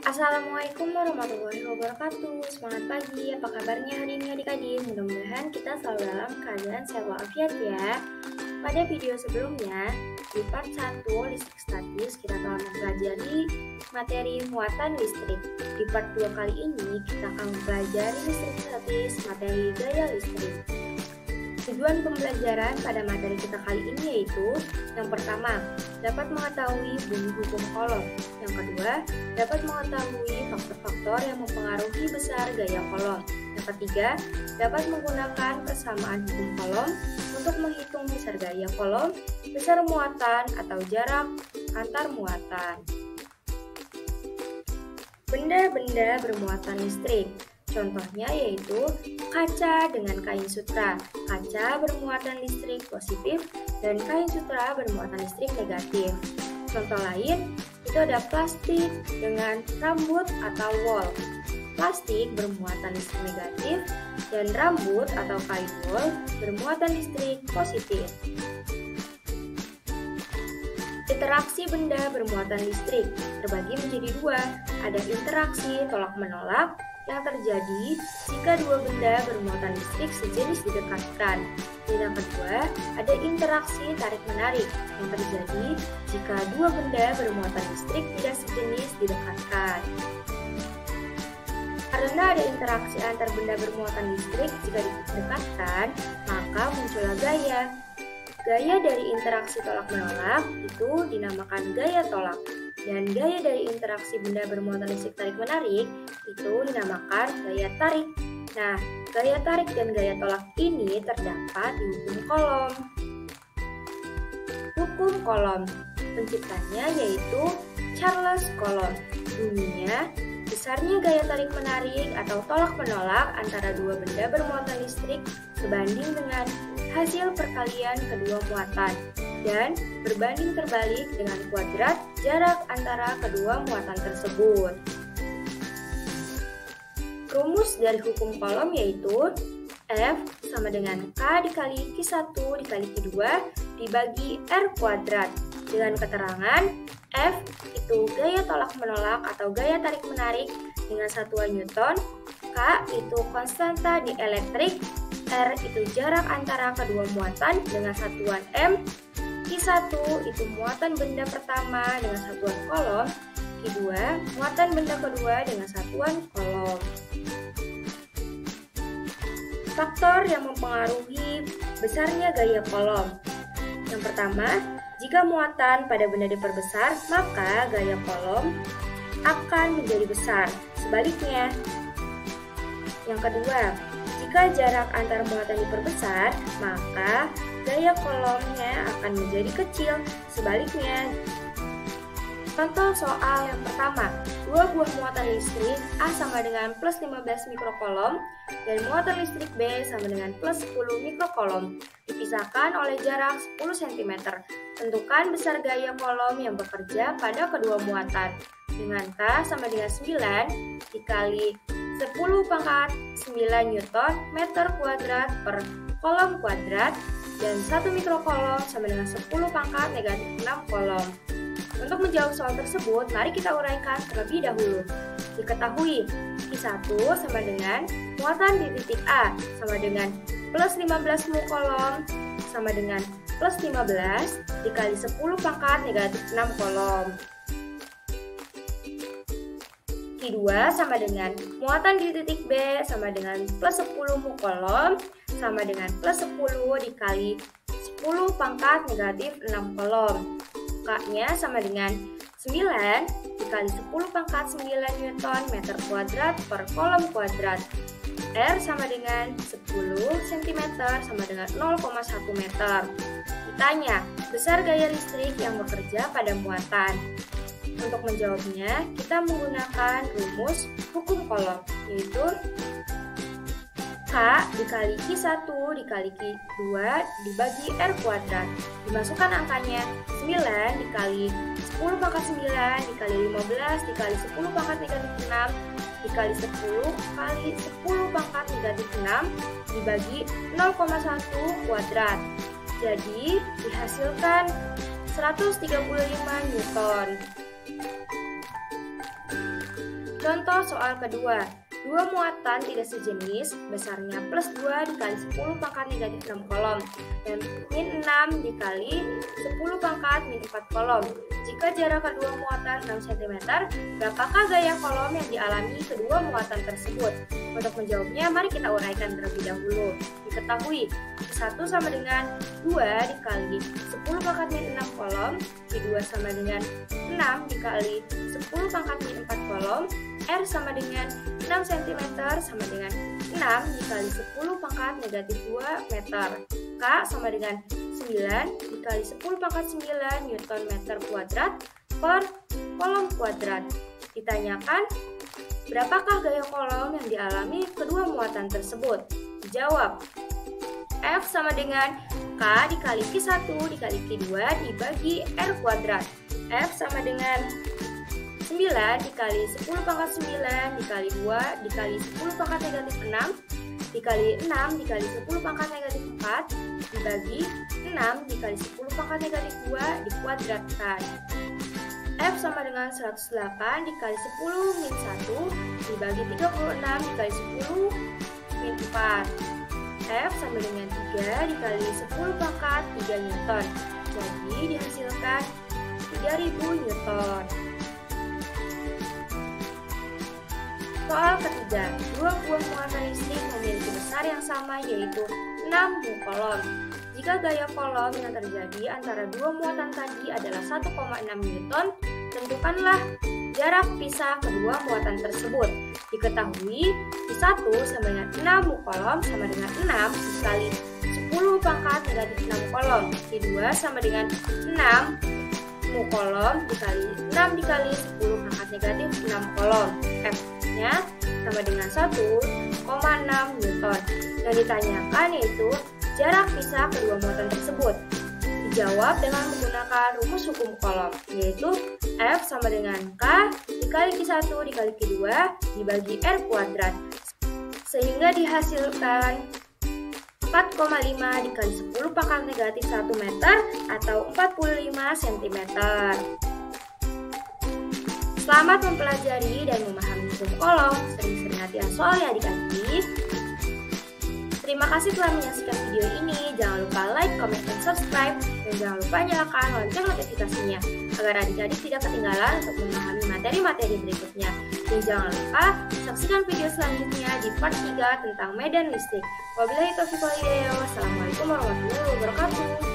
Assalamualaikum warahmatullahi wabarakatuh. Semangat pagi, apa kabarnya hari ini adik-adik? Mudah-mudahan kita selalu dalam keadaan sehat walafiat ya. Pada video sebelumnya, di part 1 listrik statis kita telah mempelajari materi muatan listrik. Di part 2 kali ini kita akan mempelajari listrik statis materi gaya listrik. Tujuan pembelajaran pada materi kita kali ini yaitu: yang pertama, dapat mengetahui bunyi hukum Coulomb. Yang kedua, dapat mengetahui faktor-faktor yang mempengaruhi besar gaya Coulomb. Yang ketiga, dapat menggunakan persamaan hukum Coulomb untuk menghitung besar gaya Coulomb, besar muatan atau jarak antar muatan. Benda-benda bermuatan listrik. Contohnya yaitu kaca dengan kain sutra. Kaca bermuatan listrik positif dan kain sutra bermuatan listrik negatif. Contoh lain itu ada plastik dengan rambut atau wol. Plastik bermuatan listrik negatif dan rambut atau kain wol bermuatan listrik positif. Interaksi benda bermuatan listrik terbagi menjadi dua. Ada interaksi tolak-menolak yang terjadi jika dua benda bermuatan listrik sejenis didekatkan. Dan yang kedua, ada interaksi tarik-menarik yang terjadi jika dua benda bermuatan listrik tidak sejenis didekatkan. Karena ada interaksi antar benda bermuatan listrik jika didekatkan, maka muncullah gaya. Gaya dari interaksi tolak-menolak itu dinamakan gaya tolak. Dan gaya dari interaksi benda bermuatan listrik tarik-menarik itu dinamakan gaya tarik. Nah, gaya tarik dan gaya tolak ini terdapat di hukum Coulomb. Hukum Coulomb, penciptanya yaitu Charles Coulomb. Bunyinya, besarnya gaya tarik-menarik atau tolak-menolak antara dua benda bermuatan listrik sebanding dengan hasil perkalian kedua muatan dan berbanding terbalik dengan kuadrat jarak antara kedua muatan tersebut. Rumus dari hukum Coulomb yaitu F sama dengan K dikali Q1 dikali Q2 dibagi R kuadrat. Dengan keterangan F itu gaya tolak-menolak atau gaya tarik-menarik dengan satuan Newton, K itu konstanta dielektrik, R itu jarak antara kedua muatan dengan satuan M, Q1 itu muatan benda pertama dengan satuan Coulomb, Q2 muatan benda kedua dengan satuan Coulomb. Faktor yang mempengaruhi besarnya gaya Coulomb. Yang pertama, jika muatan pada benda diperbesar, maka gaya Coulomb akan menjadi besar. Sebaliknya. Yang kedua, jika jarak antar muatan diperbesar, maka gaya Coulomb-nya akan menjadi kecil. Sebaliknya. Contoh soal yang pertama, dua buah muatan listrik A sama dengan plus 15 mikrocoulomb dan muatan listrik B sama dengan plus 10 mikrocoulomb dipisahkan oleh jarak 10 cm. Tentukan besar gaya Coulomb yang bekerja pada kedua muatan dengan K sama dengan 9 dikali 10 pangkat 9 Newton meter kuadrat per coulomb kuadrat dan 1 mikrocoulomb sama dengan 10 pangkat negatif 6 coulomb. Untuk menjawab soal tersebut, mari kita uraikan terlebih dahulu. Diketahui, Q1 sama dengan muatan di titik A sama dengan plus 15 mu coulomb sama dengan plus 15 dikali 10 pangkat negatif 6 coulomb. Q2 sama dengan muatan di titik B sama dengan plus 10 mu coulomb sama dengan plus 10 dikali 10 pangkat negatif 6 coulomb. K-nya sama dengan 9 dikali 10 pangkat 9 Newton meter kuadrat per coulomb kuadrat. R sama dengan 10 cm sama dengan 0,1 meter. Ditanya, besar gaya listrik yang bekerja pada muatan. Untuk menjawabnya, kita menggunakan rumus hukum Coulomb, yaitu K dikali Q1 dikali Q2 dibagi R kuadrat. Dimasukkan angkanya 9 dikali 10 pangkat 9 dikali 15 dikali 10 pangkat negatif 6 dikali 10 kali 10 pangkat negatif 6 dibagi 0,1 kuadrat. Jadi dihasilkan 135 Newton. Contoh soal kedua, dua muatan tidak sejenis besarnya plus 2 dikali 10 pangkat negatif 6 kolom dan min 6 dikali 10 pangkat min 4 kolom. Jika jarak kedua muatan 6 cm, berapakah gaya kolom yang dialami kedua muatan tersebut? Untuk menjawabnya, mari kita uraikan terlebih dahulu. Diketahui, 1 sama dengan 2 dikali 10 pangkat min 6 kolom, Q2 sama dengan 6 dikali 10 pangkat min 4 kolom, R sama dengan 6 cm sama dengan 6 dikali 10 pangkat negatif 2 meter. K sama dengan 9 dikali 10 pangkat 9 Newton meter kuadrat per kolom kuadrat. Ditanyakan, berapakah gaya kolom yang dialami kedua muatan tersebut? Dijawab, F sama dengan K dikali Q1 dikali Q2 dibagi R kuadrat. F sama dengan 9 dikali 10 pangkat 9 dikali 2 dikali 10 pangkat negatif 6 dikali 6 dikali 10 pangkat negatif 4 dibagi 6 dikali 10 pangkat negatif 2 dikuadratkan. F sama dengan 108 dikali 10 min 1 dibagi 36 dikali 10 min 4. F sama dengan 3 dikali 10 pangkat 3 Newton. Jadi dihasilkan 3000 Newton. Soal ketiga, dua buah muatan listrik memiliki besar yang sama yaitu 6 mu kolom. Jika gaya kolom yang terjadi antara dua muatan tadi adalah 1,6 Newton, tentukanlah jarak pisah kedua muatan tersebut. Diketahui, Q1 sama dengan 6 mu kolom sama dengan 6 dikali 10 pangkat negatif 6 kolom. Q2 sama dengan 6 mu kolom dikali 6 dikali 10 pangkat negatif 6 kolom. F-nya sama dengan 1,6 Newton. Yang ditanyakan yaitu jarak pisah kedua muatan tersebut. Dijawab dengan menggunakan rumus hukum kolom, yaitu F sama dengan K dikali Q1 dikali Q2 dibagi R kuadrat. Sehingga dihasilkan 4,5 dikali 10 pangkat negatif 1 meter atau 45 cm. Selamat mempelajari dan memahami hukum kolom. Sering-sering latihan soal ya adik-adik. Terima kasih telah menyaksikan video ini. Jangan lupa like, comment, dan subscribe. Dan jangan lupa nyalakan lonceng notifikasinya agar adik-adik tidak ketinggalan untuk memahami materi-materi berikutnya. Dan jangan lupa saksikan video selanjutnya di part 3 tentang medan listrik. Wabillahi taufiq wal hidayah. Wassalamualaikum warahmatullahi wabarakatuh.